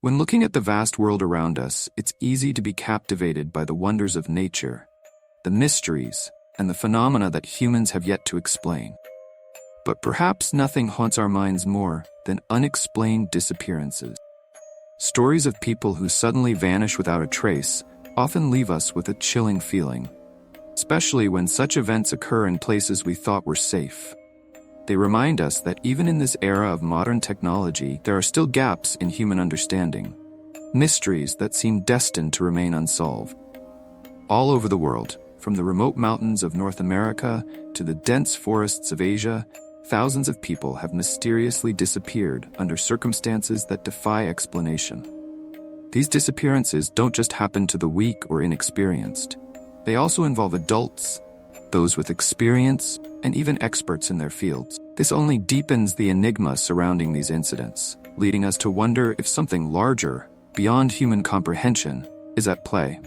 When looking at the vast world around us, it's easy to be captivated by the wonders of nature, the mysteries, and the phenomena that humans have yet to explain. But perhaps nothing haunts our minds more than unexplained disappearances. Stories of people who suddenly vanish without a trace often leave us with a chilling feeling, especially when such events occur in places we thought were safe. They remind us that even in this era of modern technology, there are still gaps in human understanding, mysteries that seem destined to remain unsolved. All over the world, from the remote mountains of North America to the dense forests of Asia, thousands of people have mysteriously disappeared under circumstances that defy explanation. These disappearances don't just happen to the weak or inexperienced. They also involve adults, those with experience, and even experts in their fields. This only deepens the enigma surrounding these incidents, leading us to wonder if something larger, beyond human comprehension, is at play.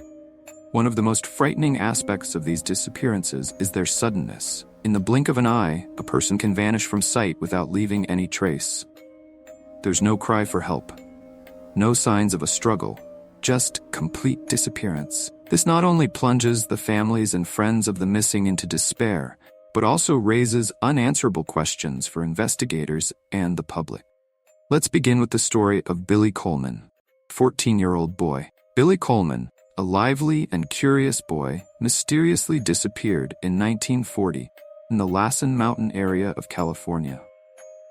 One of the most frightening aspects of these disappearances is their suddenness. In the blink of an eye, a person can vanish from sight without leaving any trace. There's no cry for help, no signs of a struggle, just complete disappearance. This not only plunges the families and friends of the missing into despair, but also raises unanswerable questions for investigators and the public. Let's begin with the story of Billy Coleman, 14-year-old boy. Billy Coleman, a lively and curious boy, mysteriously disappeared in 1940 in the Lassen Mountain area of California.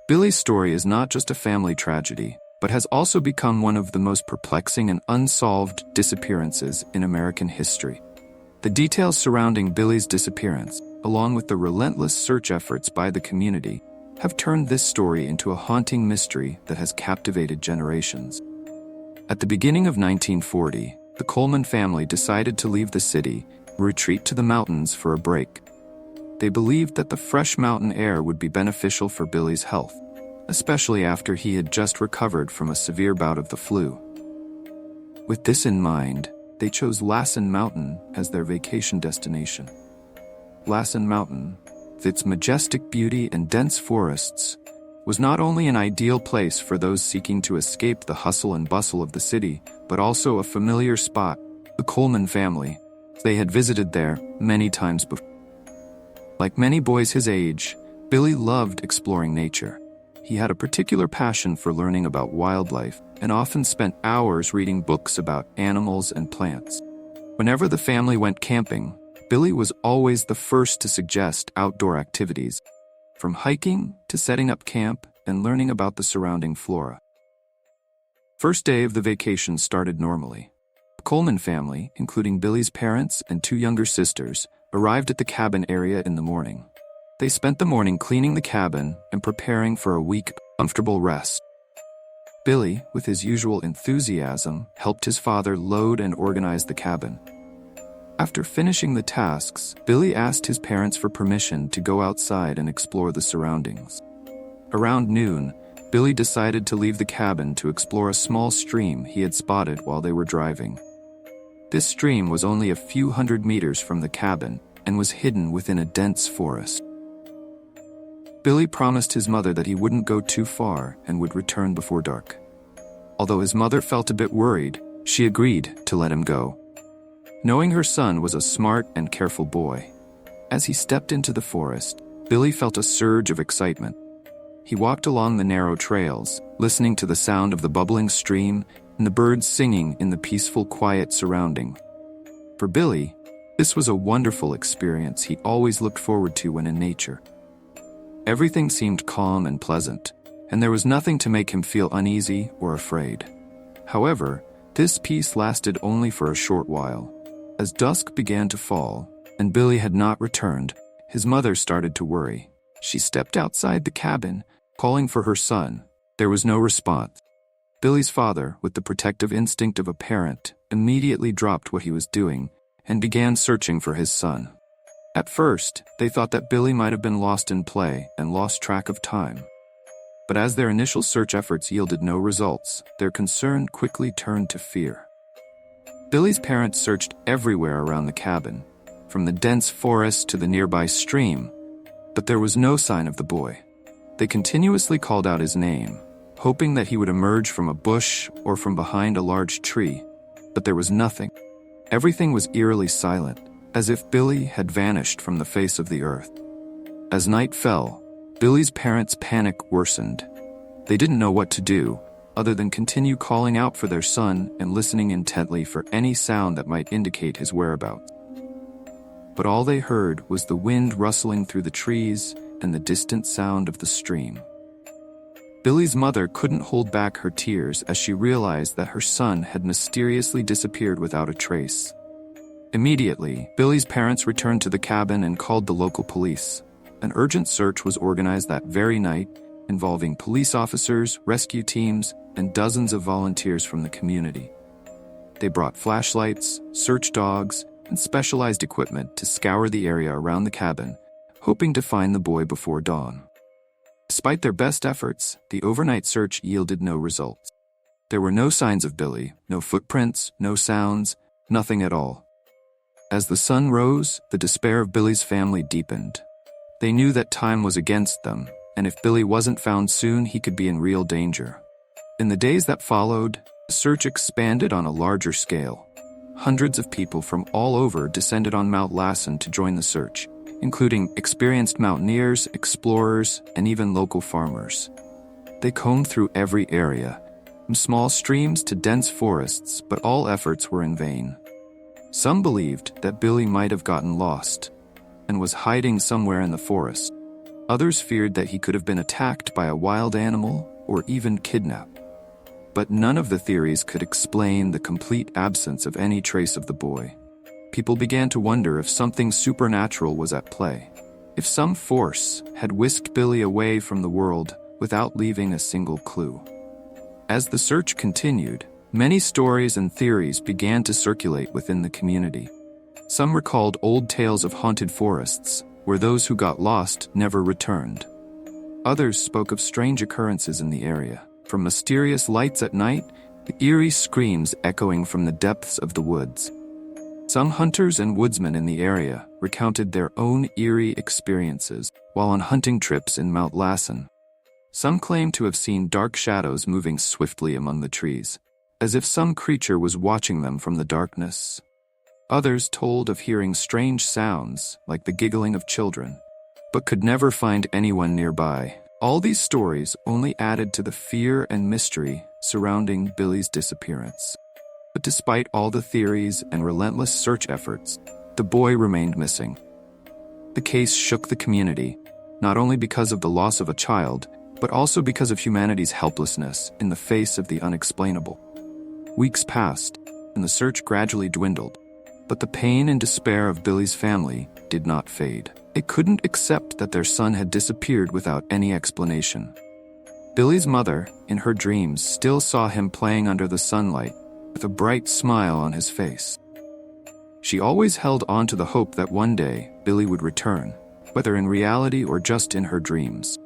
Billy's story is not just a family tragedy, but has also become one of the most perplexing and unsolved disappearances in American history. The details surrounding Billy's disappearance, along with the relentless search efforts by the community, have turned this story into a haunting mystery that has captivated generations. At the beginning of 1940, the Coleman family decided to leave the city and retreat to the mountains for a break. They believed that the fresh mountain air would be beneficial for Billy's health, especially after he had just recovered from a severe bout of the flu. With this in mind, they chose Lassen Mountain as their vacation destination. Lassen Mountain, with its majestic beauty and dense forests, was not only an ideal place for those seeking to escape the hustle and bustle of the city, but also a familiar spot, the Coleman family. They had visited there many times before. Like many boys his age, Billy loved exploring nature. He had a particular passion for learning about wildlife and often spent hours reading books about animals and plants. Whenever the family went camping, Billy was always the first to suggest outdoor activities, from hiking to setting up camp and learning about the surrounding flora. First day of the vacation started normally. The Coleman family, including Billy's parents and two younger sisters, arrived at the cabin area in the morning. They spent the morning cleaning the cabin and preparing for a week of comfortable rest. Billy, with his usual enthusiasm, helped his father load and organize the cabin. After finishing the tasks, Billy asked his parents for permission to go outside and explore the surroundings. Around noon, Billy decided to leave the cabin to explore a small stream he had spotted while they were driving. This stream was only a few hundred meters from the cabin and was hidden within a dense forest. Billy promised his mother that he wouldn't go too far and would return before dark. Although his mother felt a bit worried, she agreed to let him go. Knowing her son was a smart and careful boy, as he stepped into the forest, Billy felt a surge of excitement. He walked along the narrow trails, listening to the sound of the bubbling stream and the birds singing in the peaceful, quiet surrounding. For Billy, this was a wonderful experience he always looked forward to when in nature. Everything seemed calm and pleasant, and there was nothing to make him feel uneasy or afraid. However, this peace lasted only for a short while. As dusk began to fall, and Billy had not returned, his mother started to worry. She stepped outside the cabin, calling for her son. There was no response. Billy's father, with the protective instinct of a parent, immediately dropped what he was doing and began searching for his son. At first, they thought that Billy might have been lost in play and lost track of time. But as their initial search efforts yielded no results, their concern quickly turned to fear. Billy's parents searched everywhere around the cabin, from the dense forest to the nearby stream, but there was no sign of the boy. They continuously called out his name, hoping that he would emerge from a bush or from behind a large tree, but there was nothing. Everything was eerily silent, as if Billy had vanished from the face of the earth. As night fell, Billy's parents' panic worsened. They didn't know what to do, other than continue calling out for their son and listening intently for any sound that might indicate his whereabouts. But all they heard was the wind rustling through the trees and the distant sound of the stream. Billy's mother couldn't hold back her tears as she realized that her son had mysteriously disappeared without a trace. Immediately, Billy's parents returned to the cabin and called the local police. An urgent search was organized that very night, involving police officers, rescue teams, and dozens of volunteers from the community. They brought flashlights, search dogs, and specialized equipment to scour the area around the cabin, hoping to find the boy before dawn. Despite their best efforts, the overnight search yielded no results. There were no signs of Billy, no footprints, no sounds, nothing at all. As the sun rose, the despair of Billy's family deepened. They knew that time was against them, and if Billy wasn't found soon, he could be in real danger. In the days that followed, the search expanded on a larger scale. Hundreds of people from all over descended on Mount Lassen to join the search, including experienced mountaineers, explorers, and even local farmers. They combed through every area, from small streams to dense forests, but all efforts were in vain. Some believed that Billy might have gotten lost and was hiding somewhere in the forest. Others feared that he could have been attacked by a wild animal or even kidnapped. But none of the theories could explain the complete absence of any trace of the boy. People began to wonder if something supernatural was at play, if some force had whisked Billy away from the world without leaving a single clue. As the search continued, many stories and theories began to circulate within the community. Some recalled old tales of haunted forests, where those who got lost never returned. Others spoke of strange occurrences in the area, from mysterious lights at night to eerie screams echoing from the depths of the woods. Some hunters and woodsmen in the area recounted their own eerie experiences while on hunting trips in Mount Lassen. Some claimed to have seen dark shadows moving swiftly among the trees, as if some creature was watching them from the darkness. Others told of hearing strange sounds, like the giggling of children, but could never find anyone nearby. All these stories only added to the fear and mystery surrounding Billy's disappearance. But despite all the theories and relentless search efforts, the boy remained missing. The case shook the community, not only because of the loss of a child, but also because of humanity's helplessness in the face of the unexplainable. Weeks passed, and the search gradually dwindled. But the pain and despair of Billy's family did not fade. They couldn't accept that their son had disappeared without any explanation. Billy's mother, in her dreams, still saw him playing under the sunlight, with a bright smile on his face. She always held on to the hope that one day Billy would return, whether in reality or just in her dreams.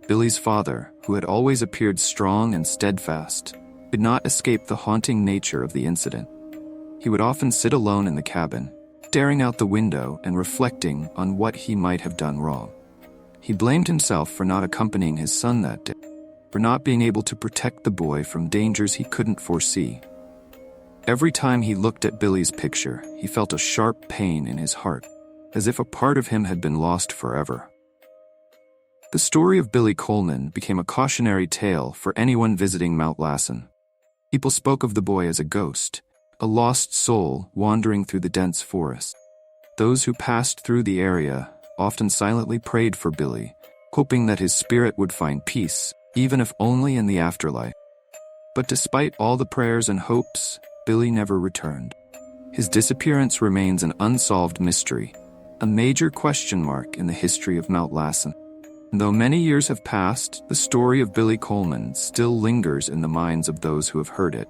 Billy's father, who had always appeared strong and steadfast, did not escape the haunting nature of the incident. He would often sit alone in the cabin, staring out the window and reflecting on what he might have done wrong. He blamed himself for not accompanying his son that day, for not being able to protect the boy from dangers he couldn't foresee. Every time he looked at Billy's picture, he felt a sharp pain in his heart, as if a part of him had been lost forever. The story of Billy Coleman became a cautionary tale for anyone visiting Mount Lassen. People spoke of the boy as a ghost, a lost soul wandering through the dense forest. Those who passed through the area often silently prayed for Billy, hoping that his spirit would find peace, even if only in the afterlife. But despite all the prayers and hopes, Billy never returned. His disappearance remains an unsolved mystery, a major question mark in the history of Mount Lassen. And though many years have passed, the story of Billy Coleman still lingers in the minds of those who have heard it.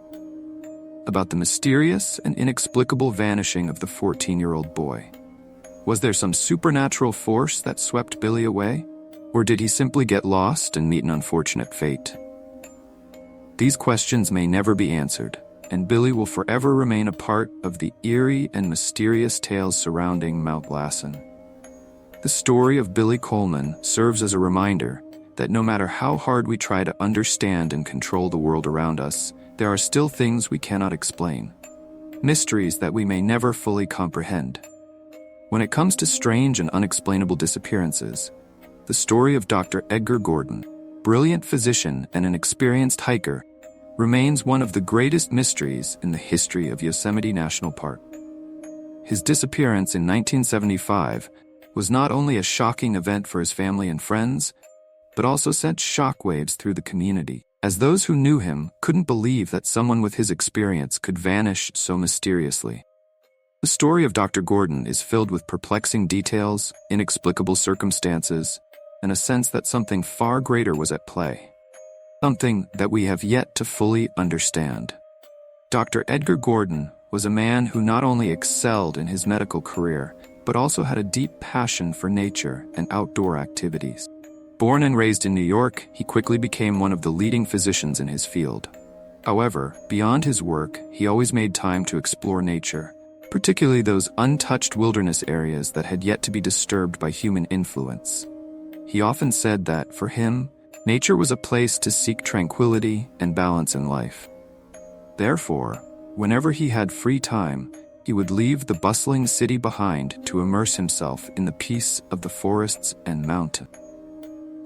About the mysterious and inexplicable vanishing of the 14-year-old boy. Was there some supernatural force that swept Billy away? Or did he simply get lost and meet an unfortunate fate? These questions may never be answered, and Billy will forever remain a part of the eerie and mysterious tales surrounding Mount Lassen. The story of Billy Coleman serves as a reminder that no matter how hard we try to understand and control the world around us, there are still things we cannot explain. Mysteries that we may never fully comprehend. When it comes to strange and unexplainable disappearances, the story of Dr. Edgar Gordon, brilliant physician and an experienced hiker, remains one of the greatest mysteries in the history of Yosemite National Park. His disappearance in 1975 was not only a shocking event for his family and friends, but also sent shockwaves through the community, as those who knew him couldn't believe that someone with his experience could vanish so mysteriously. The story of Dr. Gordon is filled with perplexing details, inexplicable circumstances, and a sense that something far greater was at play. Something that we have yet to fully understand. Dr. Edgar Gordon was a man who not only excelled in his medical career, but also had a deep passion for nature and outdoor activities. Born and raised in New York, he quickly became one of the leading physicians in his field. However, beyond his work, he always made time to explore nature, particularly those untouched wilderness areas that had yet to be disturbed by human influence. He often said that, for him, nature was a place to seek tranquility and balance in life. Therefore, whenever he had free time, he would leave the bustling city behind to immerse himself in the peace of the forests and mountains.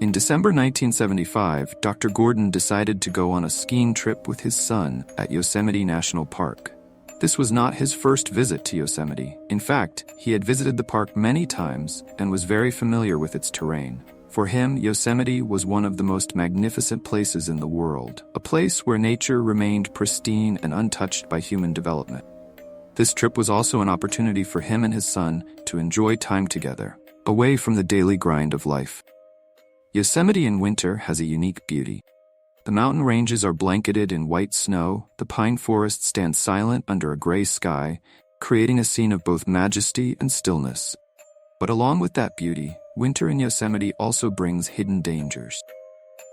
In December 1975, Dr. Gordon decided to go on a skiing trip with his son at Yosemite National Park. This was not his first visit to Yosemite. In fact, he had visited the park many times and was very familiar with its terrain. For him, Yosemite was one of the most magnificent places in the world, a place where nature remained pristine and untouched by human development. This trip was also an opportunity for him and his son to enjoy time together, away from the daily grind of life. Yosemite in winter has a unique beauty. The mountain ranges are blanketed in white snow, the pine forests stand silent under a gray sky, creating a scene of both majesty and stillness. But along with that beauty, winter in Yosemite also brings hidden dangers.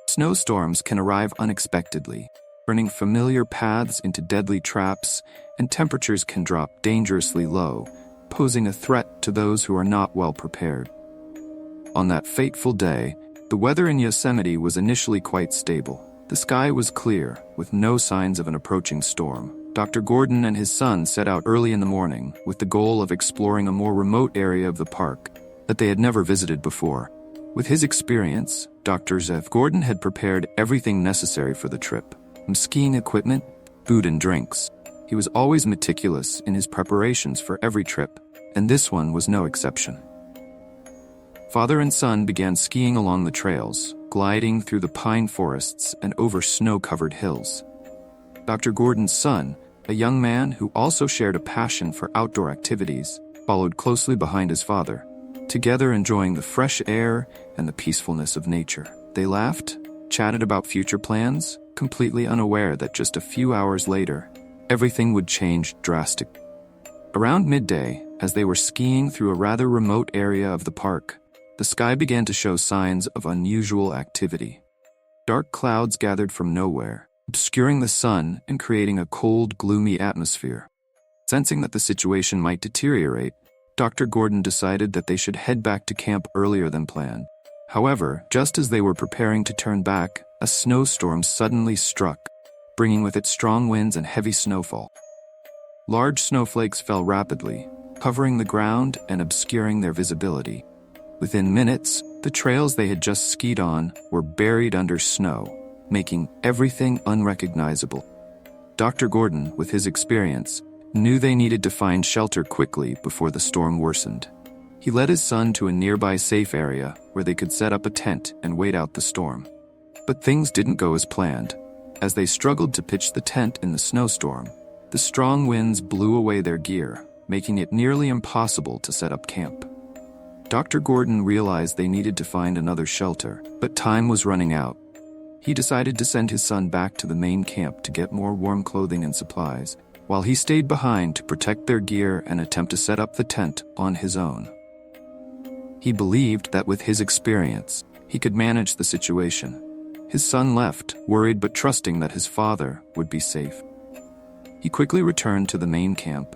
Snowstorms can arrive unexpectedly, turning familiar paths into deadly traps, and temperatures can drop dangerously low, posing a threat to those who are not well prepared. On that fateful day, the weather in Yosemite was initially quite stable. The sky was clear, with no signs of an approaching storm. Dr. Gordon and his son set out early in the morning with the goal of exploring a more remote area of the park that they had never visited before. With his experience, Dr. Gordon had prepared everything necessary for the trip, from skiing equipment, food and drinks. He was always meticulous in his preparations for every trip, and this one was no exception. Father and son began skiing along the trails, gliding through the pine forests and over snow-covered hills. Dr. Gordon's son, a young man who also shared a passion for outdoor activities, followed closely behind his father, together enjoying the fresh air and the peacefulness of nature. They laughed, chatted about future plans, completely unaware that just a few hours later, everything would change drastically. Around midday, as they were skiing through a rather remote area of the park, the sky began to show signs of unusual activity. Dark clouds gathered from nowhere, obscuring the sun and creating a cold, gloomy atmosphere. Sensing that the situation might deteriorate, Dr. Gordon decided that they should head back to camp earlier than planned. However, just as they were preparing to turn back, a snowstorm suddenly struck, bringing with it strong winds and heavy snowfall. Large snowflakes fell rapidly, covering the ground and obscuring their visibility. Within minutes, the trails they had just skied on were buried under snow, making everything unrecognizable. Dr. Gordon, with his experience, knew they needed to find shelter quickly before the storm worsened. He led his son to a nearby safe area where they could set up a tent and wait out the storm. But things didn't go as planned. As they struggled to pitch the tent in the snowstorm, the strong winds blew away their gear, making it nearly impossible to set up camp. Dr. Gordon realized they needed to find another shelter, but time was running out. He decided to send his son back to the main camp to get more warm clothing and supplies, while he stayed behind to protect their gear and attempt to set up the tent on his own. He believed that with his experience, he could manage the situation. His son left, worried but trusting that his father would be safe. He quickly returned to the main camp,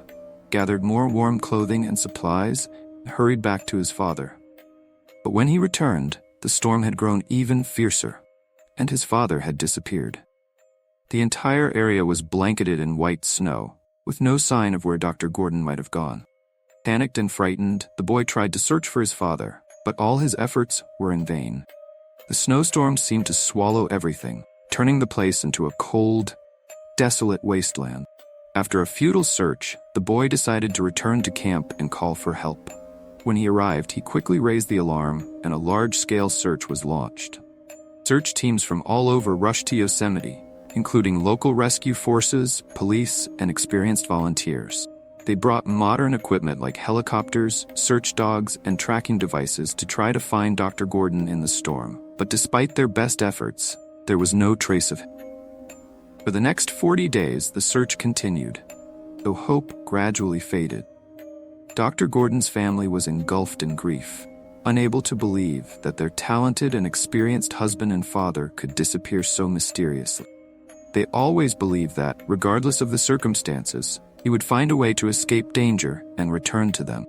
gathered more warm clothing and supplies, and hurried back to his father. But when he returned, the storm had grown even fiercer, and his father had disappeared. The entire area was blanketed in white snow, with no sign of where Dr. Gordon might have gone. Panicked and frightened, the boy tried to search for his father, but all his efforts were in vain. The snowstorm seemed to swallow everything, turning the place into a cold, desolate wasteland. After a futile search, the boy decided to return to camp and call for help. When he arrived, he quickly raised the alarm, and a large-scale search was launched. Search teams from all over rushed to Yosemite, including local rescue forces, police, and experienced volunteers. They brought modern equipment like helicopters, search dogs, and tracking devices to try to find Dr. Gordon in the storm. But despite their best efforts, there was no trace of him. For the next 40 days, the search continued, though hope gradually faded. Dr. Gordon's family was engulfed in grief, unable to believe that their talented and experienced husband and father could disappear so mysteriously. They always believed that, regardless of the circumstances, he would find a way to escape danger and return to them.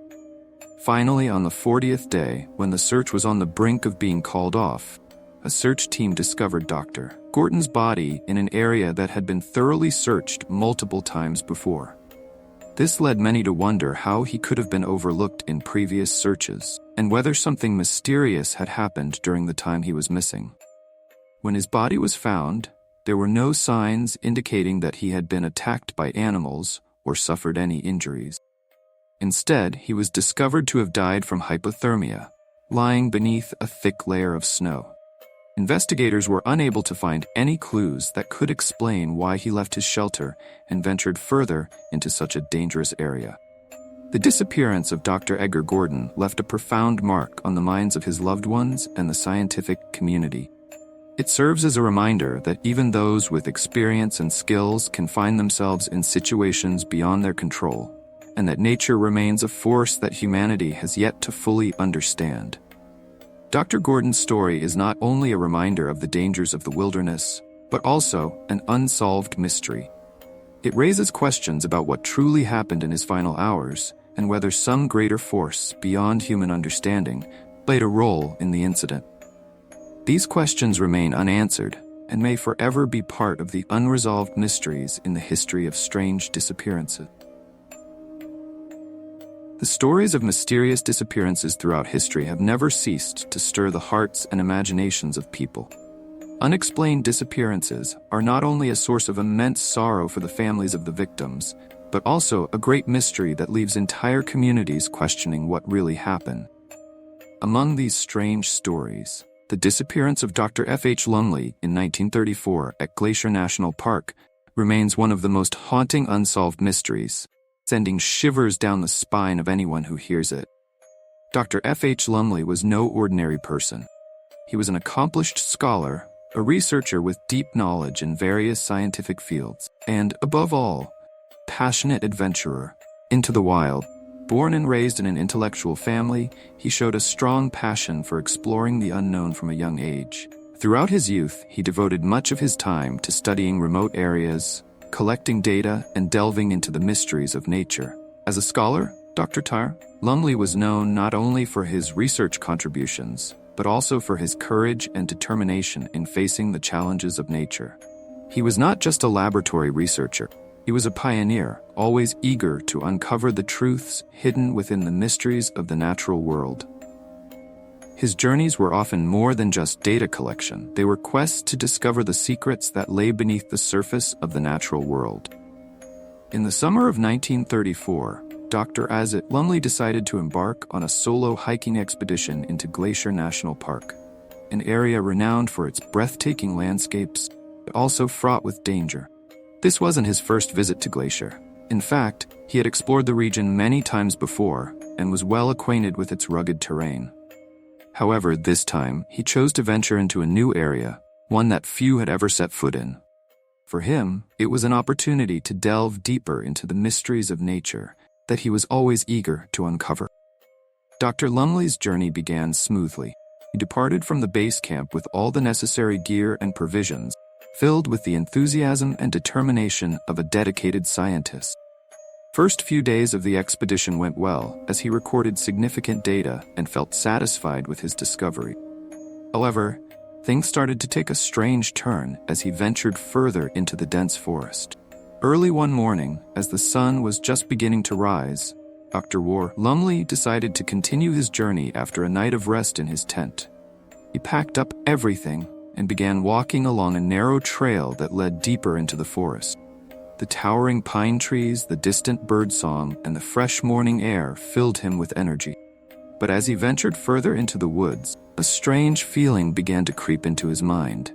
Finally, on the 40th day, when the search was on the brink of being called off, a search team discovered Dr. Gordon's body in an area that had been thoroughly searched multiple times before. This led many to wonder how he could have been overlooked in previous searches, and whether something mysterious had happened during the time he was missing. When his body was found, there were no signs indicating that he had been attacked by animals or suffered any injuries. Instead, he was discovered to have died from hypothermia, lying beneath a thick layer of snow. Investigators were unable to find any clues that could explain why he left his shelter and ventured further into such a dangerous area. The disappearance of Dr. Edgar Gordon left a profound mark on the minds of his loved ones and the scientific community. It serves as a reminder that even those with experience and skills can find themselves in situations beyond their control, and that nature remains a force that humanity has yet to fully understand. Dr. Gordon's story is not only a reminder of the dangers of the wilderness, but also an unsolved mystery. It raises questions about what truly happened in his final hours and whether some greater force beyond human understanding played a role in the incident. These questions remain unanswered and may forever be part of the unresolved mysteries in the history of strange disappearances. The stories of mysterious disappearances throughout history have never ceased to stir the hearts and imaginations of people. Unexplained disappearances are not only a source of immense sorrow for the families of the victims, but also a great mystery that leaves entire communities questioning what really happened. Among these strange stories, the disappearance of Dr. F. H. Lumley in 1934 at Glacier National Park remains one of the most haunting unsolved mysteries, sending shivers down the spine of anyone who hears it. Dr. F. H. Lumley was no ordinary person. He was an accomplished scholar, a researcher with deep knowledge in various scientific fields, and, above all, passionate adventurer into the wild. Born and raised in an intellectual family, he showed a strong passion for exploring the unknown from a young age. Throughout his youth, he devoted much of his time to studying remote areas, collecting data, and delving into the mysteries of nature. As a scholar, Dr. Lumley was known not only for his research contributions, but also for his courage and determination in facing the challenges of nature. He was not just a laboratory researcher. He was a pioneer, always eager to uncover the truths hidden within the mysteries of the natural world. His journeys were often more than just data collection. They were quests to discover the secrets that lay beneath the surface of the natural world. In the summer of 1934, Dr. Lumley decided to embark on a solo hiking expedition into Glacier National Park, an area renowned for its breathtaking landscapes, but also fraught with danger. This wasn't his first visit to Glacier. In fact, he had explored the region many times before and was well acquainted with its rugged terrain. However, this time, he chose to venture into a new area, one that few had ever set foot in. For him, it was an opportunity to delve deeper into the mysteries of nature that he was always eager to uncover. Dr. Lumley's journey began smoothly. He departed from the base camp with all the necessary gear and provisions, filled with the enthusiasm and determination of a dedicated scientist. First few days of the expedition went well, as he recorded significant data and felt satisfied with his discovery. However, things started to take a strange turn as he ventured further into the dense forest. Early one morning, as the sun was just beginning to rise, Dr. Lumley decided to continue his journey after a night of rest in his tent. He packed up everything and began walking along a narrow trail that led deeper into the forest. The towering pine trees, the distant birdsong, and the fresh morning air filled him with energy. But as he ventured further into the woods, a strange feeling began to creep into his mind.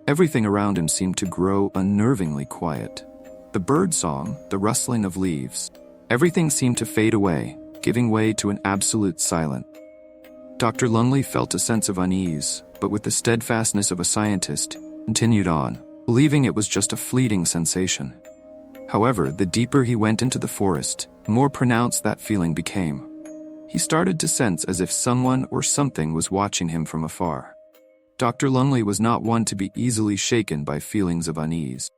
Everything around him seemed to grow unnervingly quiet. The birdsong, the rustling of leaves, everything seemed to fade away, giving way to an absolute silence. Dr. Lumley felt a sense of unease, but with the steadfastness of a scientist, continued on, believing it was just a fleeting sensation. However, the deeper he went into the forest, the more pronounced that feeling became. He started to sense as if someone or something was watching him from afar. Dr. Lumley was not one to be easily shaken by feelings of unease.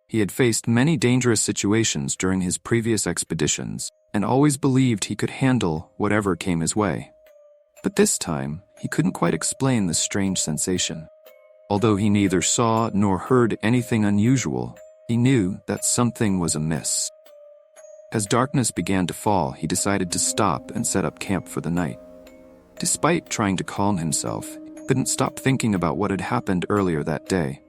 He had faced many dangerous situations during his previous expeditions, and always believed he could handle whatever came his way. But this time, he couldn't quite explain the strange sensation. Although he neither saw nor heard anything unusual, he knew that something was amiss. As darkness began to fall, he decided to stop and set up camp for the night. Despite trying to calm himself, he couldn't stop thinking about what had happened earlier that day.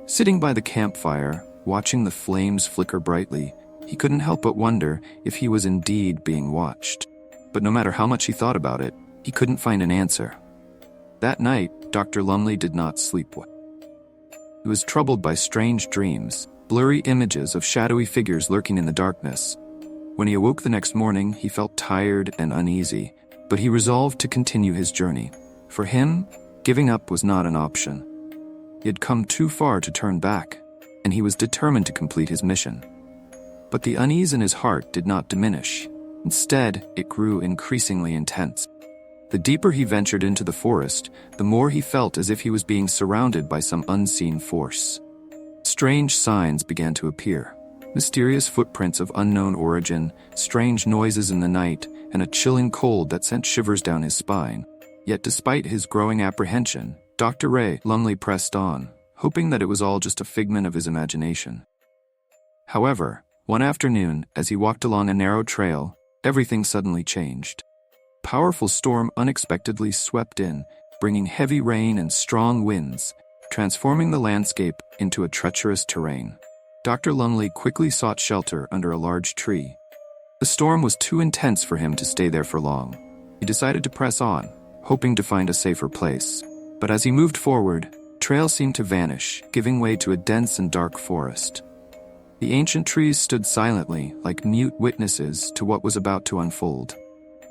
Sitting by the campfire, watching the flames flicker brightly, he couldn't help but wonder if he was indeed being watched. But no matter how much he thought about it, he couldn't find an answer. That night, Dr. Lumley did not sleep well. He was troubled by strange dreams, blurry images of shadowy figures lurking in the darkness. When he awoke the next morning, he felt tired and uneasy, but he resolved to continue his journey. For him, giving up was not an option. He had come too far to turn back, and he was determined to complete his mission. But the unease in his heart did not diminish. Instead, it grew increasingly intense. The deeper he ventured into the forest, the more he felt as if he was being surrounded by some unseen force. Strange signs began to appear. Mysterious footprints of unknown origin, strange noises in the night, and a chilling cold that sent shivers down his spine. Yet despite his growing apprehension, Dr. Lumley pressed on, hoping that it was all just a figment of his imagination. However, one afternoon, as he walked along a narrow trail, everything suddenly changed. A powerful storm unexpectedly swept in, bringing heavy rain and strong winds, transforming the landscape into a treacherous terrain. Dr. Lumley quickly sought shelter under a large tree. The storm was too intense for him to stay there for long. He decided to press on, hoping to find a safer place. But as he moved forward, the trail seemed to vanish, giving way to a dense and dark forest. The ancient trees stood silently, like mute witnesses to what was about to unfold.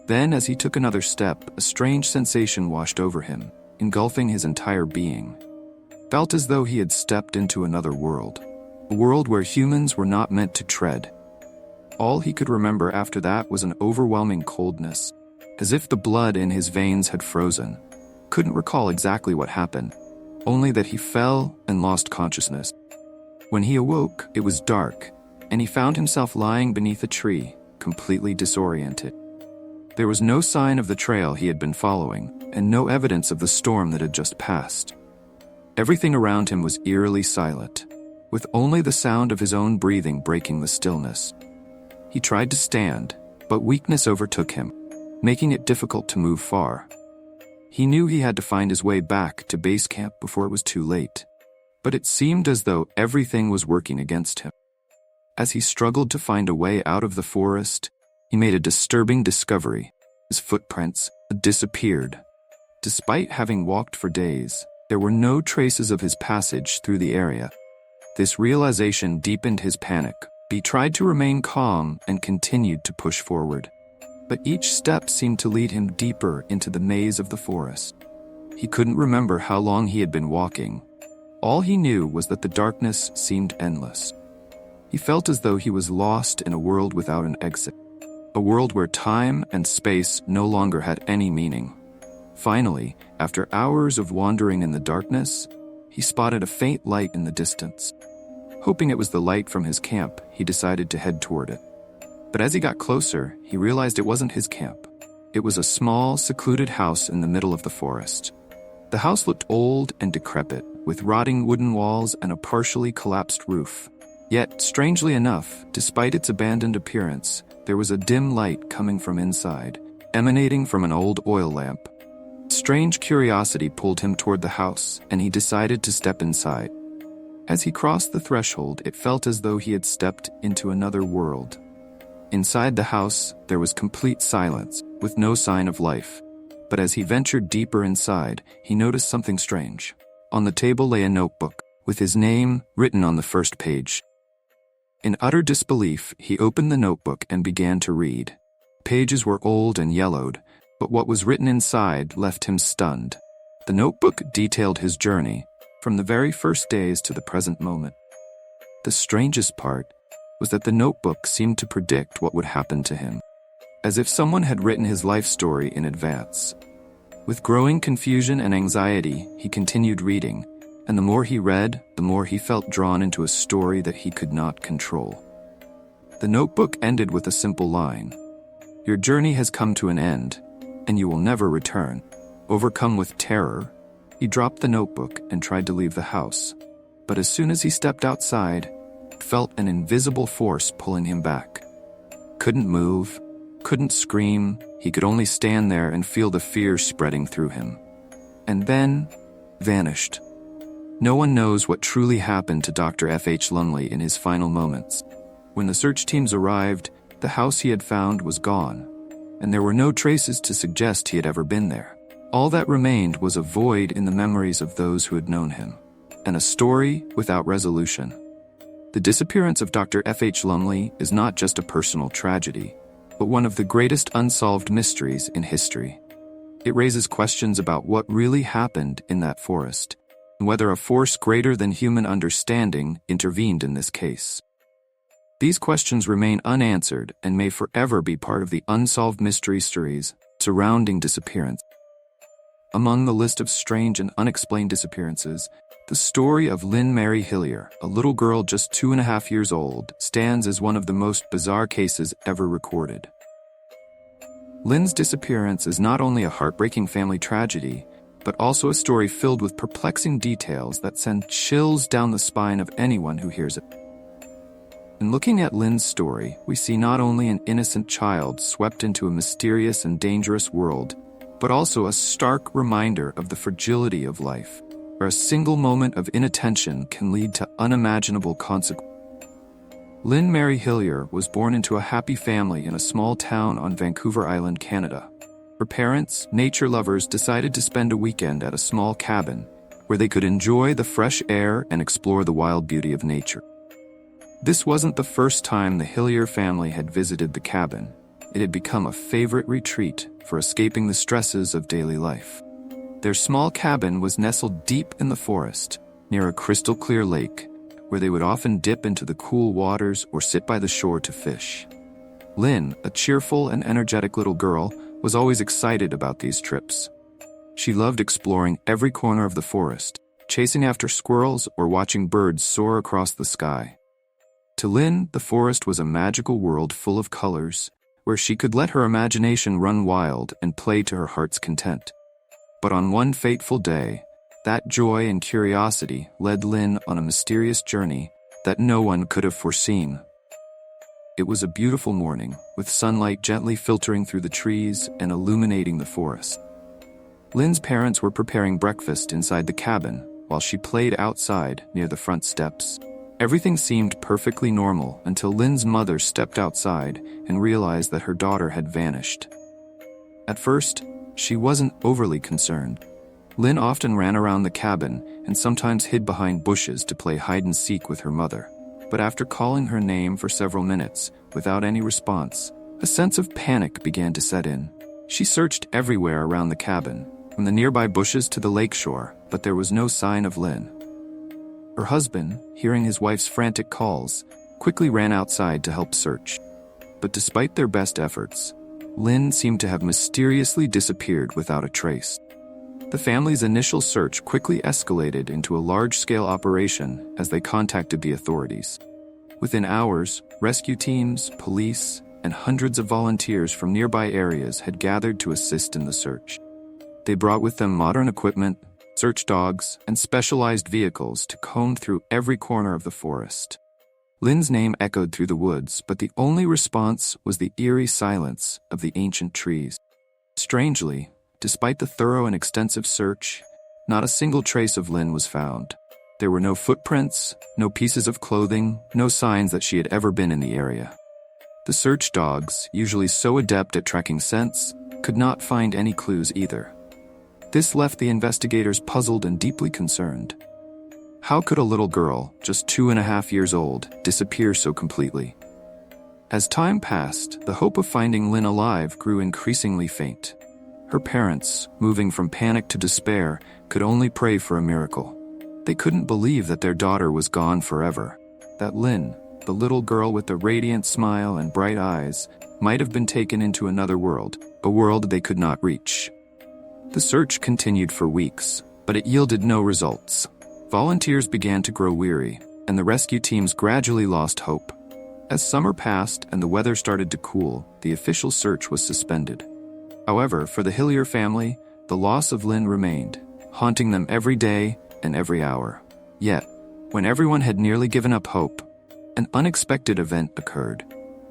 Then, as he took another step, a strange sensation washed over him, engulfing his entire being. Felt as though he had stepped into another world, a world where humans were not meant to tread. All he could remember after that was an overwhelming coldness, as if the blood in his veins had frozen. Couldn't recall exactly what happened, only that he fell and lost consciousness. When he awoke, it was dark, and he found himself lying beneath a tree, completely disoriented. There was no sign of the trail he had been following, and no evidence of the storm that had just passed. Everything around him was eerily silent, with only the sound of his own breathing breaking the stillness. He tried to stand, but weakness overtook him, making it difficult to move far. He knew he had to find his way back to base camp before it was too late, but it seemed as though everything was working against him. As he struggled to find a way out of the forest, he made a disturbing discovery. His footprints had disappeared. Despite having walked for days, there were no traces of his passage through the area. This realization deepened his panic. He tried to remain calm and continued to push forward. But each step seemed to lead him deeper into the maze of the forest. He couldn't remember how long he had been walking. All he knew was that the darkness seemed endless. He felt as though he was lost in a world without an exit. A world where time and space no longer had any meaning. Finally, after hours of wandering in the darkness, he spotted a faint light in the distance. Hoping it was the light from his camp, he decided to head toward it. But as he got closer, he realized it wasn't his camp. It was a small, secluded house in the middle of the forest. The house looked old and decrepit, with rotting wooden walls and a partially collapsed roof. Yet, strangely enough, despite its abandoned appearance, there was a dim light coming from inside, emanating from an old oil lamp. Strange curiosity pulled him toward the house, and he decided to step inside. As he crossed the threshold, it felt as though he had stepped into another world. Inside the house, there was complete silence, with no sign of life. But as he ventured deeper inside, he noticed something strange. On the table lay a notebook, with his name written on the first page. In utter disbelief, he opened the notebook and began to read. Pages were old and yellowed, but what was written inside left him stunned. The notebook detailed his journey, from the very first days to the present moment. The strangest part was that the notebook seemed to predict what would happen to him, as if someone had written his life story in advance. With growing confusion and anxiety, he continued reading, and the more he read, the more he felt drawn into a story that he could not control. The notebook ended with a simple line: "Your journey has come to an end, and you will never return." Overcome with terror, he dropped the notebook and tried to leave the house. But as soon as he stepped outside, he felt an invisible force pulling him back. Couldn't move, couldn't scream, he could only stand there and feel the fear spreading through him. And then, vanished. No one knows what truly happened to Dr. F.H. Lumley in his final moments. When the search teams arrived, the house he had found was gone, and there were no traces to suggest he had ever been there. All that remained was a void in the memories of those who had known him, and a story without resolution. The disappearance of Dr. F.H. Lumley is not just a personal tragedy, but one of the greatest unsolved mysteries in history. It raises questions about what really happened in that forest, and whether a force greater than human understanding intervened in this case. These questions remain unanswered and may forever be part of the unsolved mystery stories surrounding disappearance. Among the list of strange and unexplained disappearances, the story of Lynn Mary Hillier, a little girl just 2.5 years old, stands as one of the most bizarre cases ever recorded. Lynn's disappearance is not only a heartbreaking family tragedy, but also a story filled with perplexing details that send chills down the spine of anyone who hears it. In looking at Lynn's story, we see not only an innocent child swept into a mysterious and dangerous world, but also a stark reminder of the fragility of life, where a single moment of inattention can lead to unimaginable consequences. Lynn Mary Hillier was born into a happy family in a small town on Vancouver Island, Canada. Her parents, nature lovers, decided to spend a weekend at a small cabin where they could enjoy the fresh air and explore the wild beauty of nature. This wasn't the first time the Hillier family had visited the cabin. It had become a favorite retreat for escaping the stresses of daily life. Their small cabin was nestled deep in the forest, near a crystal-clear lake, where they would often dip into the cool waters or sit by the shore to fish. Lynn, a cheerful and energetic little girl, was always excited about these trips. She loved exploring every corner of the forest, chasing after squirrels or watching birds soar across the sky. To Lynn, the forest was a magical world full of colors, where she could let her imagination run wild and play to her heart's content. But on one fateful day, that joy and curiosity led Lynn on a mysterious journey that no one could have foreseen. It was a beautiful morning, with sunlight gently filtering through the trees and illuminating the forest. Lynn's parents were preparing breakfast inside the cabin, while she played outside near the front steps. Everything seemed perfectly normal until Lynn's mother stepped outside and realized that her daughter had vanished. At first, she wasn't overly concerned. Lynn often ran around the cabin and sometimes hid behind bushes to play hide-and-seek with her mother. But after calling her name for several minutes, without any response, a sense of panic began to set in. She searched everywhere around the cabin, from the nearby bushes to the lakeshore, but there was no sign of Lynn. Her husband, hearing his wife's frantic calls, quickly ran outside to help search. But despite their best efforts, Lynn seemed to have mysteriously disappeared without a trace. The family's initial search quickly escalated into a large-scale operation as they contacted the authorities. Within hours, rescue teams, police, and hundreds of volunteers from nearby areas had gathered to assist in the search. They brought with them modern equipment, search dogs, and specialized vehicles to comb through every corner of the forest. Lynn's name echoed through the woods, but the only response was the eerie silence of the ancient trees. Strangely, despite the thorough and extensive search, not a single trace of Lynn was found. There were no footprints, no pieces of clothing, no signs that she had ever been in the area. The search dogs, usually so adept at tracking scents, could not find any clues either. This left the investigators puzzled and deeply concerned. How could a little girl, just 2.5 years old, disappear so completely? As time passed, the hope of finding Lynn alive grew increasingly faint. Her parents, moving from panic to despair, could only pray for a miracle. They couldn't believe that their daughter was gone forever, that Lynn, the little girl with the radiant smile and bright eyes, might have been taken into another world, a world they could not reach. The search continued for weeks, but it yielded no results. Volunteers began to grow weary, and the rescue teams gradually lost hope. As summer passed and the weather started to cool, the official search was suspended. However, for the Hillier family, the loss of Lynn remained, haunting them every day and every hour. Yet, when everyone had nearly given up hope, an unexpected event occurred.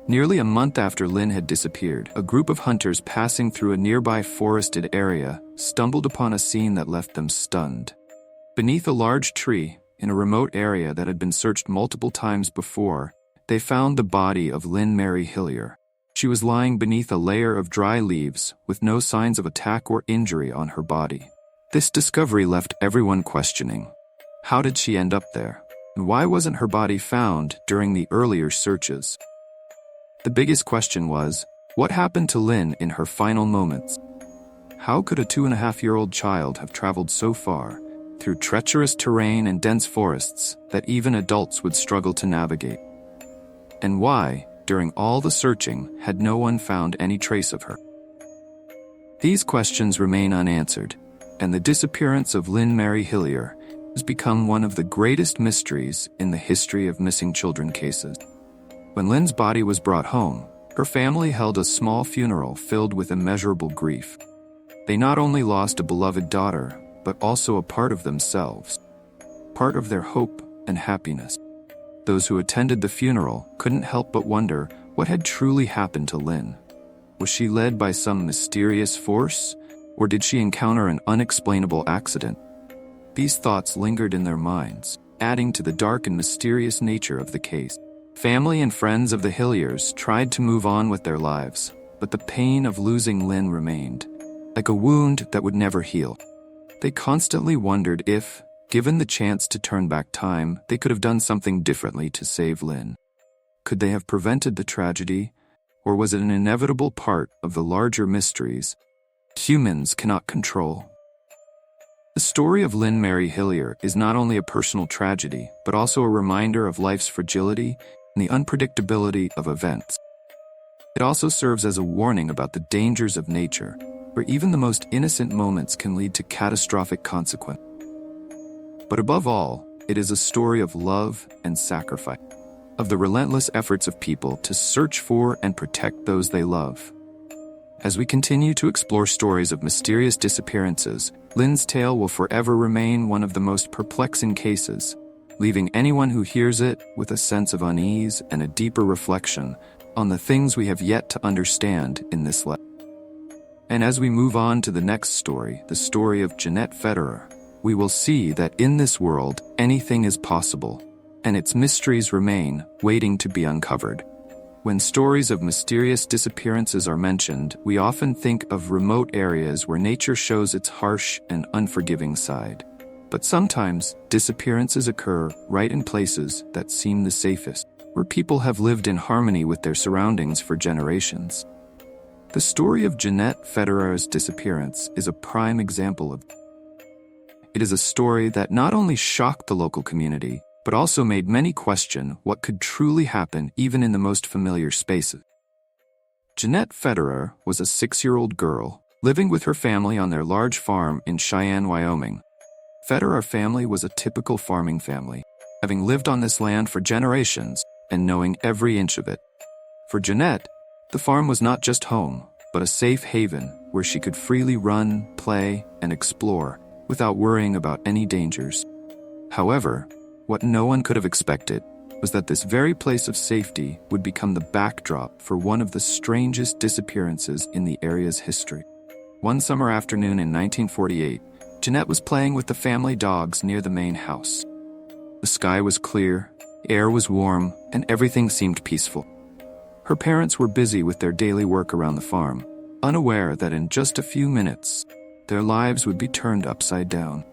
Nearly a month after Lynn had disappeared, a group of hunters passing through a nearby forested area stumbled upon a scene that left them stunned. Beneath a large tree, in a remote area that had been searched multiple times before, they found the body of Lynn Mary Hillier. She was lying beneath a layer of dry leaves, with no signs of attack or injury on her body. This discovery left everyone questioning. How did she end up there? And why wasn't her body found during the earlier searches? The biggest question was, what happened to Lynn in her final moments? How could a 2.5-year-old child have traveled so far, through treacherous terrain and dense forests that even adults would struggle to navigate? And why, during all the searching, had no one found any trace of her? These questions remain unanswered, and the disappearance of Lynn Mary Hillier has become one of the greatest mysteries in the history of missing children cases. When Lynn's body was brought home, her family held a small funeral filled with immeasurable grief. They not only lost a beloved daughter, but also a part of themselves, part of their hope and happiness. Those who attended the funeral couldn't help but wonder what had truly happened to Lynn. Was she led by some mysterious force, or did she encounter an unexplainable accident? These thoughts lingered in their minds, adding to the dark and mysterious nature of the case. Family and friends of the Hilliers tried to move on with their lives, but the pain of losing Lynn remained, like a wound that would never heal. They constantly wondered if, given the chance to turn back time, they could have done something differently to save Lynn. Could they have prevented the tragedy, or was it an inevitable part of the larger mysteries humans cannot control? The story of Lynn Mary Hillier is not only a personal tragedy, but also a reminder of life's fragility and the unpredictability of events. It also serves as a warning about the dangers of nature, where even the most innocent moments can lead to catastrophic consequences. But above all, it is a story of love and sacrifice, of the relentless efforts of people to search for and protect those they love. As we continue to explore stories of mysterious disappearances, Lynn's tale will forever remain one of the most perplexing cases, leaving anyone who hears it with a sense of unease and a deeper reflection on the things we have yet to understand in this life. And as we move on to the next story, the story of Jeanette Federer, we will see that in this world, anything is possible, and its mysteries remain, waiting to be uncovered. When stories of mysterious disappearances are mentioned, we often think of remote areas where nature shows its harsh and unforgiving side. But sometimes, disappearances occur right in places that seem the safest, where people have lived in harmony with their surroundings for generations. The story of Jeanette Federer's disappearance is a prime example of it. It is a story that not only shocked the local community, but also made many question what could truly happen even in the most familiar spaces. Jeanette Federer was a 6-year-old girl living with her family on their large farm in Cheyenne, Wyoming. Federer family was a typical farming family, having lived on this land for generations and knowing every inch of it. For Jeanette, the farm was not just home, but a safe haven where she could freely run, play, and explore, without worrying about any dangers. However, what no one could have expected was that this very place of safety would become the backdrop for one of the strangest disappearances in the area's history. One summer afternoon in 1948, Jeanette was playing with the family dogs near the main house. The sky was clear, air was warm, and everything seemed peaceful. Her parents were busy with their daily work around the farm, unaware that in just a few minutes, their lives would be turned upside down.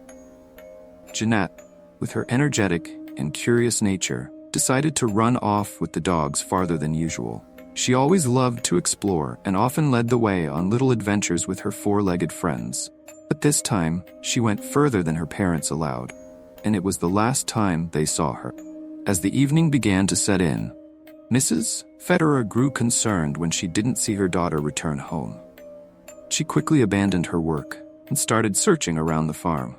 Jeanette, with her energetic and curious nature, decided to run off with the dogs farther than usual. She always loved to explore and often led the way on little adventures with her four-legged friends. But this time, she went further than her parents allowed, and it was the last time they saw her. As the evening began to set in, Mrs. Federer grew concerned when she didn't see her daughter return home. She quickly abandoned her work and started searching around the farm.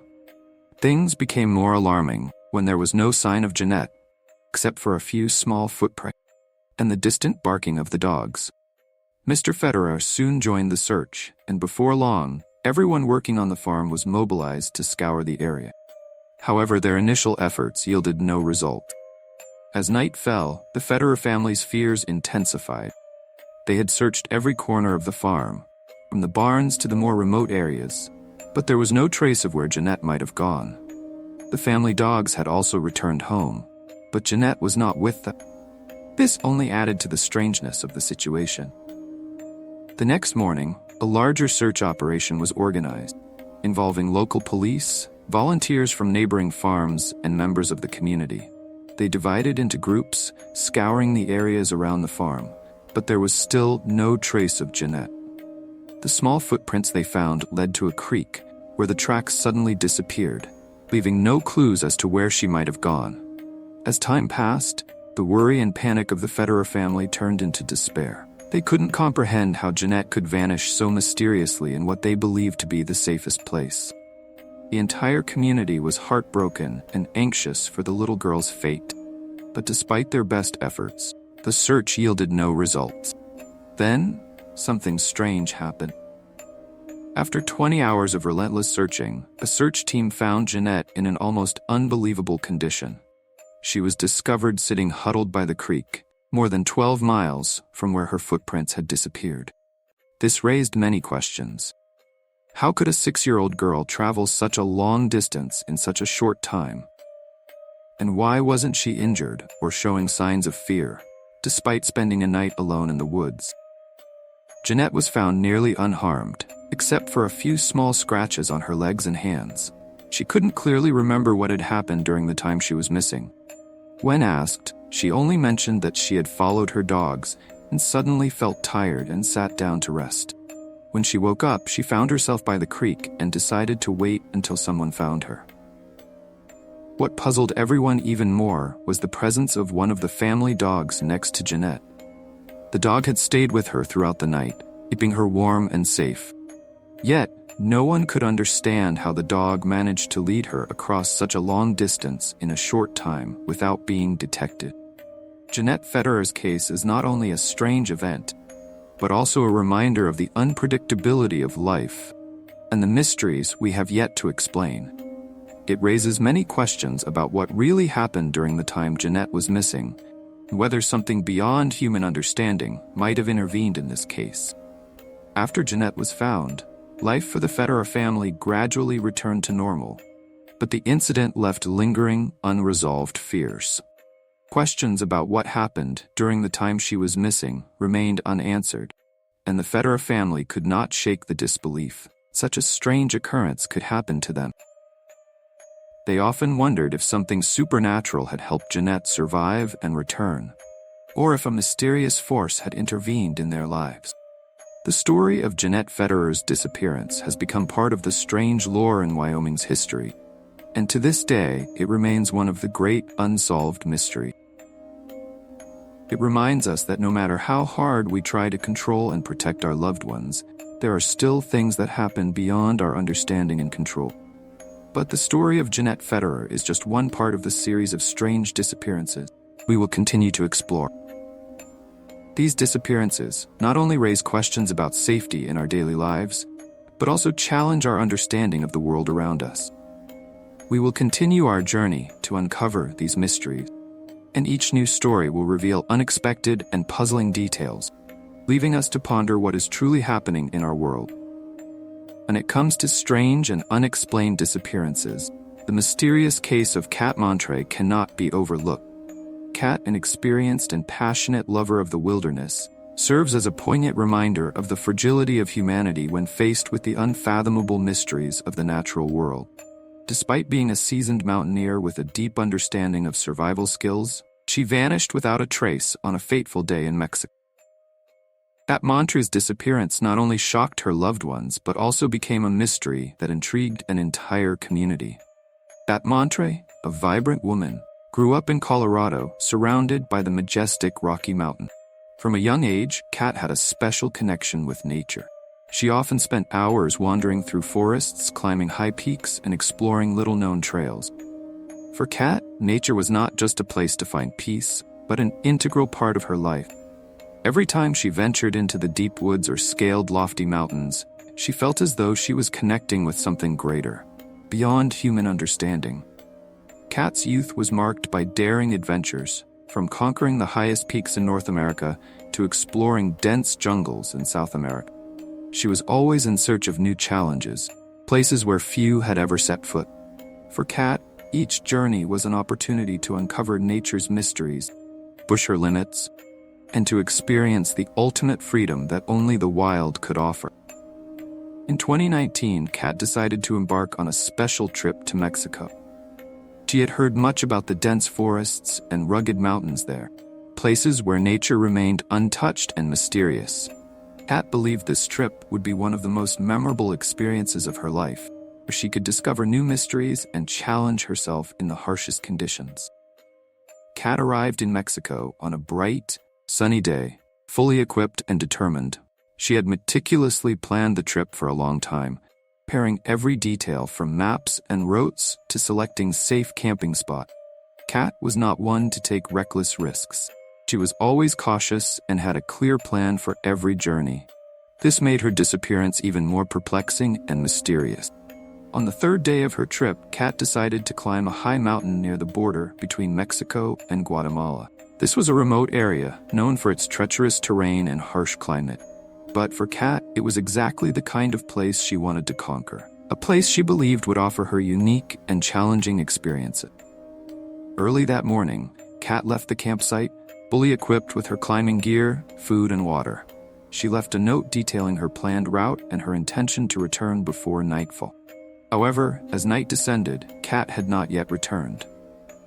Things became more alarming when there was no sign of Jeanette, except for a few small footprints and the distant barking of the dogs. Mr. Federer soon joined the search, and before long, everyone working on the farm was mobilized to scour the area. However, their initial efforts yielded no result. As night fell, the Federer family's fears intensified. They had searched every corner of the farm, from the barns to the more remote areas, but there was no trace of where Jeanette might have gone. The family dogs had also returned home, but Jeanette was not with them. This only added to the strangeness of the situation. The next morning, a larger search operation was organized, involving local police, volunteers from neighboring farms, and members of the community. They divided into groups, scouring the areas around the farm, but there was still no trace of Jeanette. The small footprints they found led to a creek, where the tracks suddenly disappeared, leaving no clues as to where she might have gone. As time passed, the worry and panic of the Federer family turned into despair. They couldn't comprehend how Jeanette could vanish so mysteriously in what they believed to be the safest place. The entire community was heartbroken and anxious for the little girl's fate. But despite their best efforts, the search yielded no results. Then, something strange happened. After 20 hours of relentless searching, a search team found Jeanette in an almost unbelievable condition. She was discovered sitting huddled by the creek, more than 12 miles from where her footprints had disappeared. This raised many questions. How could a 6-year-old girl travel such a long distance in such a short time? And why wasn't she injured or showing signs of fear, despite spending a night alone in the woods? Jeanette was found nearly unharmed, except for a few small scratches on her legs and hands. She couldn't clearly remember what had happened during the time she was missing. When asked, she only mentioned that she had followed her dogs and suddenly felt tired and sat down to rest. When she woke up, she found herself by the creek and decided to wait until someone found her. What puzzled everyone even more was the presence of one of the family dogs next to Jeanette. The dog had stayed with her throughout the night, keeping her warm and safe. Yet, no one could understand how the dog managed to lead her across such a long distance in a short time without being detected. Jeanette Federer's case is not only a strange event, but also a reminder of the unpredictability of life and the mysteries we have yet to explain. It raises many questions about what really happened during the time Jeanette was missing, and whether something beyond human understanding might have intervened in this case. After Jeanette was found, life for the Federer family gradually returned to normal, but the incident left lingering, unresolved fears. Questions about what happened during the time she was missing remained unanswered, and the Federer family could not shake the disbelief such a strange occurrence could happen to them. They often wondered if something supernatural had helped Jeanette survive and return, or if a mysterious force had intervened in their lives. The story of Jeanette Federer's disappearance has become part of the strange lore in Wyoming's history, and to this day, it remains one of the great unsolved mysteries. It reminds us that no matter how hard we try to control and protect our loved ones, there are still things that happen beyond our understanding and control. But the story of Jeanette Federer is just one part of the series of strange disappearances we will continue to explore. These disappearances not only raise questions about safety in our daily lives, but also challenge our understanding of the world around us. We will continue our journey to uncover these mysteries, and each new story will reveal unexpected and puzzling details, leaving us to ponder what is truly happening in our world. When it comes to strange and unexplained disappearances, the mysterious case of Kat Montre cannot be overlooked. Kat, an experienced and passionate lover of the wilderness, serves as a poignant reminder of the fragility of humanity when faced with the unfathomable mysteries of the natural world. Despite being a seasoned mountaineer with a deep understanding of survival skills, she vanished without a trace on a fateful day in Mexico. Kat Montre's disappearance not only shocked her loved ones but also became a mystery that intrigued an entire community. Kat Montre, a vibrant woman, grew up in Colorado, surrounded by the majestic Rocky Mountains. From a young age, Kat had a special connection with nature. She often spent hours wandering through forests, climbing high peaks, and exploring little-known trails. For Kat, nature was not just a place to find peace, but an integral part of her life. Every time she ventured into the deep woods or scaled lofty mountains, she felt as though she was connecting with something greater, beyond human understanding. Kat's youth was marked by daring adventures, from conquering the highest peaks in North America to exploring dense jungles in South America. She was always in search of new challenges, places where few had ever set foot. For Kat, each journey was an opportunity to uncover nature's mysteries, push her limits, and to experience the ultimate freedom that only the wild could offer. In 2019, Kat decided to embark on a special trip to Mexico. She had heard much about the dense forests and rugged mountains there, places where nature remained untouched and mysterious. Kat believed this trip would be one of the most memorable experiences of her life, where she could discover new mysteries and challenge herself in the harshest conditions. Kat arrived in Mexico on a bright, sunny day, fully equipped and determined. She had meticulously planned the trip for a long time, preparing every detail from maps and routes to selecting safe camping spots. Kat was not one to take reckless risks. She was always cautious and had a clear plan for every journey. This made her disappearance even more perplexing and mysterious. On the third day of her trip, Kat decided to climb a high mountain near the border between Mexico and Guatemala. This was a remote area, known for its treacherous terrain and harsh climate. But for Kat, it was exactly the kind of place she wanted to conquer. A place she believed would offer her unique and challenging experiences. Early that morning, Kat left the campsite, fully equipped with her climbing gear, food, and water. She left a note detailing her planned route and her intention to return before nightfall. However, as night descended, Kat had not yet returned.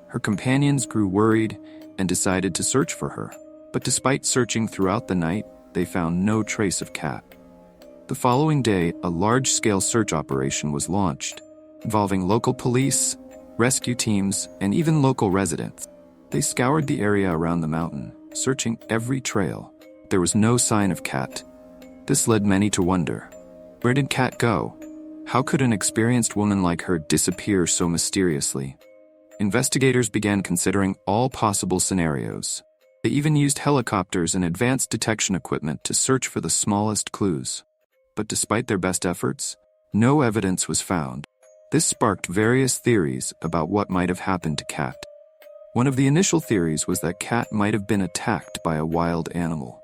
Her companions grew worried and decided to search for her, but despite searching throughout the night, they found no trace of Kat. The following day, a large-scale search operation was launched, involving local police, rescue teams, and even local residents. They scoured the area around the mountain, searching every trail. There was no sign of Kat. This led many to wonder, where did Kat go? How could an experienced woman like her disappear so mysteriously? Investigators began considering all possible scenarios. They even used helicopters and advanced detection equipment to search for the smallest clues. But despite their best efforts, no evidence was found. This sparked various theories about what might have happened to Kat. One of the initial theories was that Kat might have been attacked by a wild animal.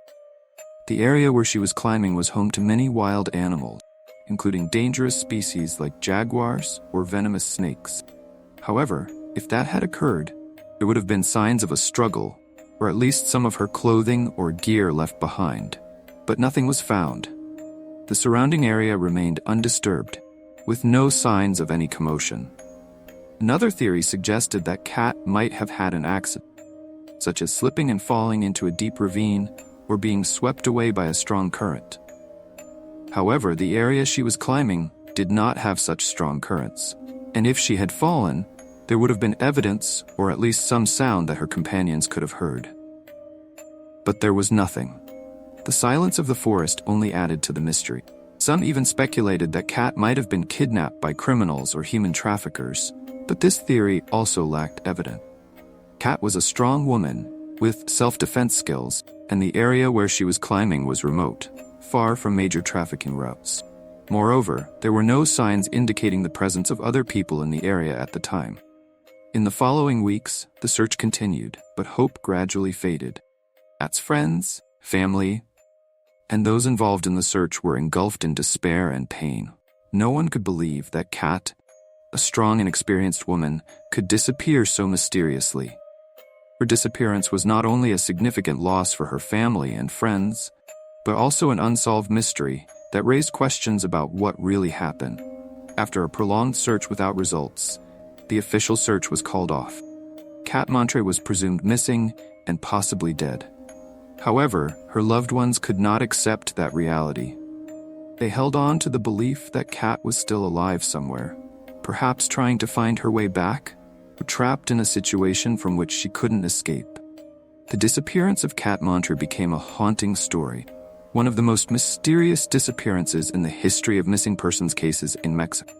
The area where she was climbing was home to many wild animals, including dangerous species like jaguars or venomous snakes. However, if that had occurred, there would have been signs of a struggle, or at least some of her clothing or gear left behind. But nothing was found. The surrounding area remained undisturbed, with no signs of any commotion. Another theory suggested that Kat might have had an accident, such as slipping and falling into a deep ravine or being swept away by a strong current. However, the area she was climbing did not have such strong currents, and if she had fallen, there would have been evidence or at least some sound that her companions could have heard. But there was nothing. The silence of the forest only added to the mystery. Some even speculated that Kat might have been kidnapped by criminals or human traffickers, but this theory also lacked evidence. Kat was a strong woman with self-defense skills, and the area where she was climbing was remote, far from major trafficking routes. Moreover, there were no signs indicating the presence of other people in the area at the time. In the following weeks, the search continued, but hope gradually faded. Kat's friends, family, and those involved in the search were engulfed in despair and pain. No one could believe that Kat, a strong and experienced woman, could disappear so mysteriously. Her disappearance was not only a significant loss for her family and friends, but also an unsolved mystery that raised questions about what really happened. After a prolonged search without results, the official search was called off. Kat Montre was presumed missing and possibly dead. However, her loved ones could not accept that reality. They held on to the belief that Kat was still alive somewhere, perhaps trying to find her way back, or trapped in a situation from which she couldn't escape. The disappearance of Kat Montre became a haunting story, one of the most mysterious disappearances in the history of missing persons cases in Mexico.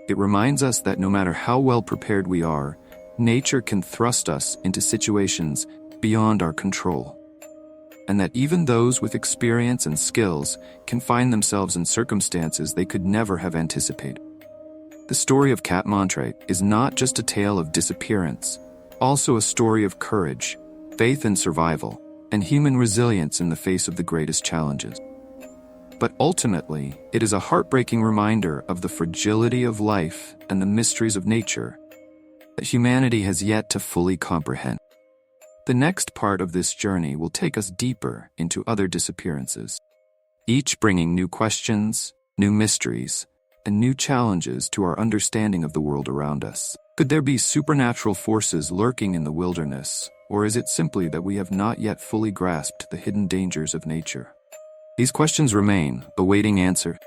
It reminds us that no matter how well prepared we are, nature can thrust us into situations beyond our control, and that even those with experience and skills can find themselves in circumstances they could never have anticipated. The story of Kat Montre is not just a tale of disappearance, also a story of courage, faith in survival, and human resilience in the face of the greatest challenges. But ultimately, it is a heartbreaking reminder of the fragility of life and the mysteries of nature that humanity has yet to fully comprehend. The next part of this journey will take us deeper into other disappearances, each bringing new questions, new mysteries, and new challenges to our understanding of the world around us. Could there be supernatural forces lurking in the wilderness, or is it simply that we have not yet fully grasped the hidden dangers of nature? These questions remain, awaiting answer,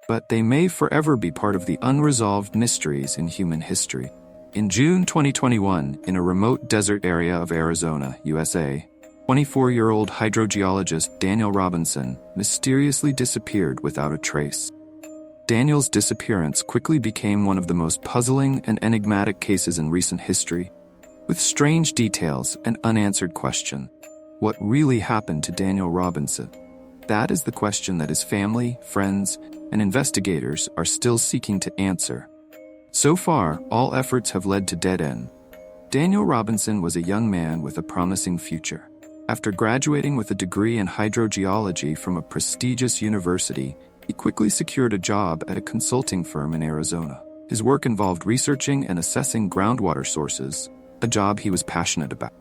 but they may forever be part of the unresolved mysteries in human history. In June 2021, in a remote desert area of Arizona, USA, 24-year-old hydrogeologist Daniel Robinson mysteriously disappeared without a trace. Daniel's disappearance quickly became one of the most puzzling and enigmatic cases in recent history, with strange details and unanswered questions. What really happened to Daniel Robinson? That is the question that his family, friends, and investigators are still seeking to answer. So far, all efforts have led to dead end. Daniel Robinson was a young man with a promising future. After graduating with a degree in hydrogeology from a prestigious university, he quickly secured a job at a consulting firm in Arizona. His work involved researching and assessing groundwater sources, a job he was passionate about.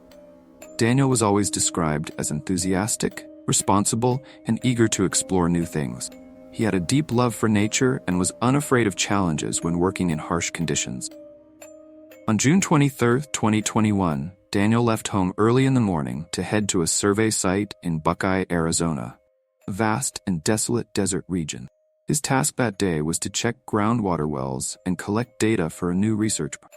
Daniel was always described as enthusiastic, responsible, and eager to explore new things. He had a deep love for nature and was unafraid of challenges when working in harsh conditions. On June 23, 2021, Daniel left home early in the morning to head to a survey site in Buckeye, Arizona, a vast and desolate desert region. His task that day was to check groundwater wells and collect data for a new research project.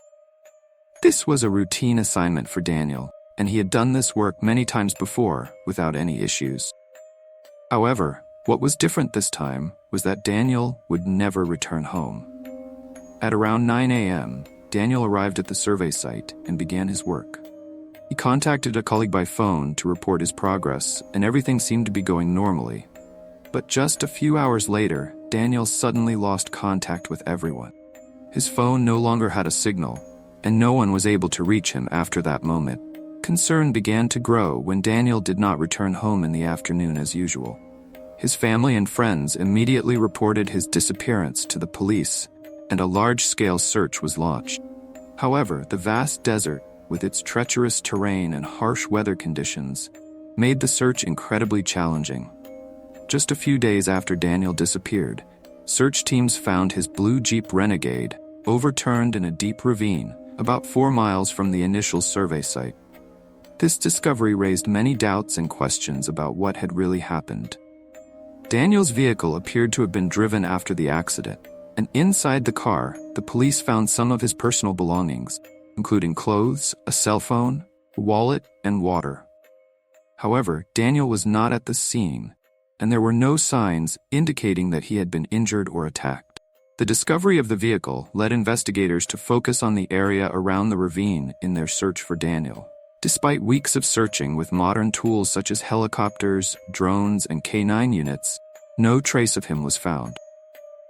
This was a routine assignment for Daniel, and he had done this work many times before without any issues. However, what was different this time was that Daniel would never return home. At around 9 a.m., Daniel arrived at the survey site and began his work. He contacted a colleague by phone to report his progress, and everything seemed to be going normally. But just a few hours later, Daniel suddenly lost contact with everyone. His phone no longer had a signal, and no one was able to reach him after that moment. Concern began to grow when Daniel did not return home in the afternoon as usual. His family and friends immediately reported his disappearance to the police, and a large-scale search was launched. However, the vast desert, with its treacherous terrain and harsh weather conditions, made the search incredibly challenging. Just a few days after Daniel disappeared, search teams found his blue Jeep Renegade overturned in a deep ravine about 4 miles from the initial survey site. This discovery raised many doubts and questions about what had really happened. Daniel's vehicle appeared to have been driven after the accident, and inside the car, the police found some of his personal belongings, including clothes, a cell phone, a wallet, and water. However, Daniel was not at the scene, and there were no signs indicating that he had been injured or attacked. The discovery of the vehicle led investigators to focus on the area around the ravine in their search for Daniel. Despite weeks of searching with modern tools such as helicopters, drones, and K9 units, no trace of him was found.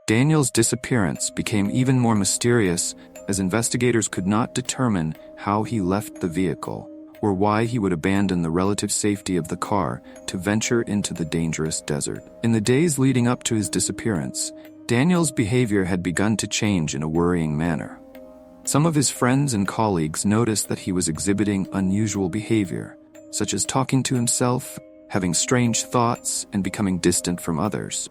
Daniel's disappearance became even more mysterious as investigators could not determine how he left the vehicle or why he would abandon the relative safety of the car to venture into the dangerous desert. In the days leading up to his disappearance, Daniel's behavior had begun to change in a worrying manner. Some of his friends and colleagues noticed that he was exhibiting unusual behavior, such as talking to himself, having strange thoughts, and becoming distant from others.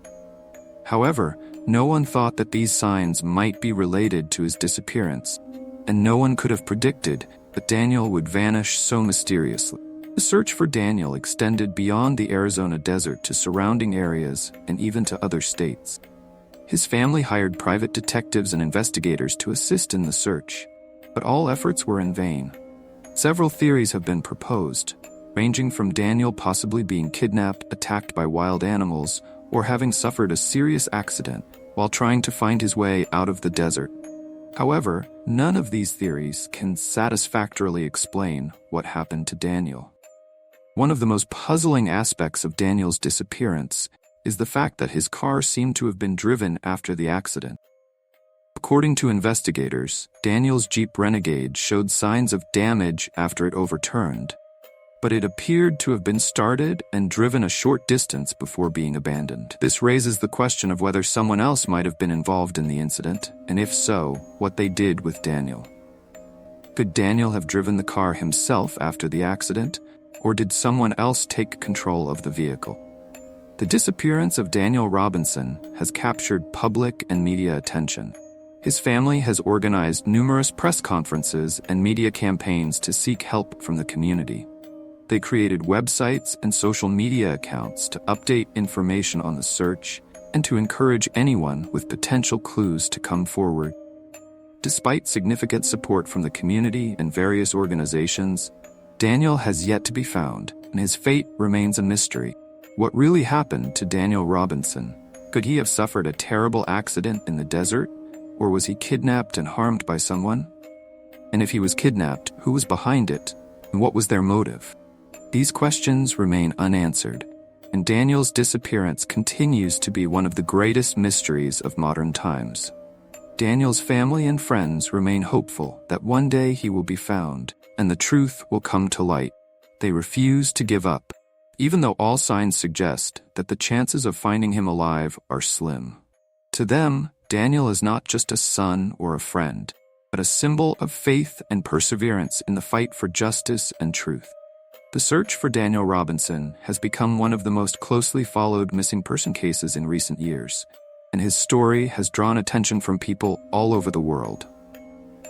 However, no one thought that these signs might be related to his disappearance, and no one could have predicted that Daniel would vanish so mysteriously. The search for Daniel extended beyond the Arizona desert to surrounding areas and even to other states. His family hired private detectives and investigators to assist in the search, but all efforts were in vain. Several theories have been proposed, ranging from Daniel possibly being kidnapped, attacked by wild animals, or having suffered a serious accident while trying to find his way out of the desert. However, none of these theories can satisfactorily explain what happened to Daniel. One of the most puzzling aspects of Daniel's disappearance is the fact that his car seemed to have been driven after the accident. According to investigators, Daniel's Jeep Renegade showed signs of damage after it overturned, but it appeared to have been started and driven a short distance before being abandoned. This raises the question of whether someone else might have been involved in the incident, and if so, what they did with Daniel. Could Daniel have driven the car himself after the accident, or did someone else take control of the vehicle? The disappearance of Daniel Robinson has captured public and media attention. His family has organized numerous press conferences and media campaigns to seek help from the community. They created websites and social media accounts to update information on the search and to encourage anyone with potential clues to come forward. Despite significant support from the community and various organizations, Daniel has yet to be found, and his fate remains a mystery. What really happened to Daniel Robinson? Could he have suffered a terrible accident in the desert, or was he kidnapped and harmed by someone? And if he was kidnapped, who was behind it, and what was their motive? These questions remain unanswered, and Daniel's disappearance continues to be one of the greatest mysteries of modern times. Daniel's family and friends remain hopeful that one day he will be found, and the truth will come to light. They refuse to give up, even though all signs suggest that the chances of finding him alive are slim. To them, Daniel is not just a son or a friend, but a symbol of faith and perseverance in the fight for justice and truth. The search for Daniel Robinson has become one of the most closely followed missing person cases in recent years, and his story has drawn attention from people all over the world.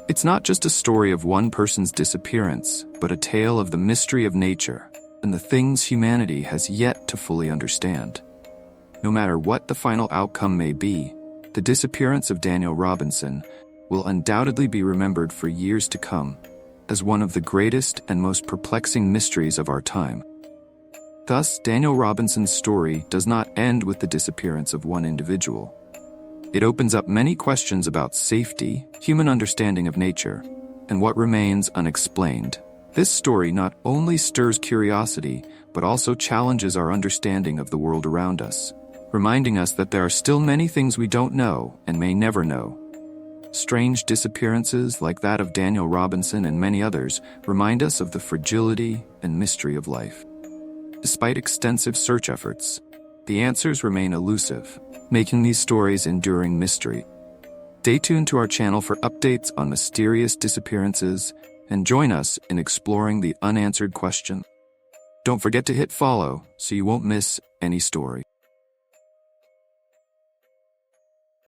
It's not just a story of one person's disappearance, but a tale of the mystery of nature and the things humanity has yet to fully understand. No matter what the final outcome may be, the disappearance of Daniel Robinson will undoubtedly be remembered for years to come as one of the greatest and most perplexing mysteries of our time. Thus, Daniel Robinson's story does not end with the disappearance of one individual. It opens up many questions about safety, human understanding of nature, and what remains unexplained. This story not only stirs curiosity, but also challenges our understanding of the world around us, reminding us that there are still many things we don't know and may never know. Strange disappearances like that of Daniel Robinson and many others remind us of the fragility and mystery of life. Despite extensive search efforts, the answers remain elusive, making these stories enduring mystery. Stay tuned to our channel for updates on mysterious disappearances and join us in exploring the unanswered question. Don't forget to hit follow so you won't miss any story.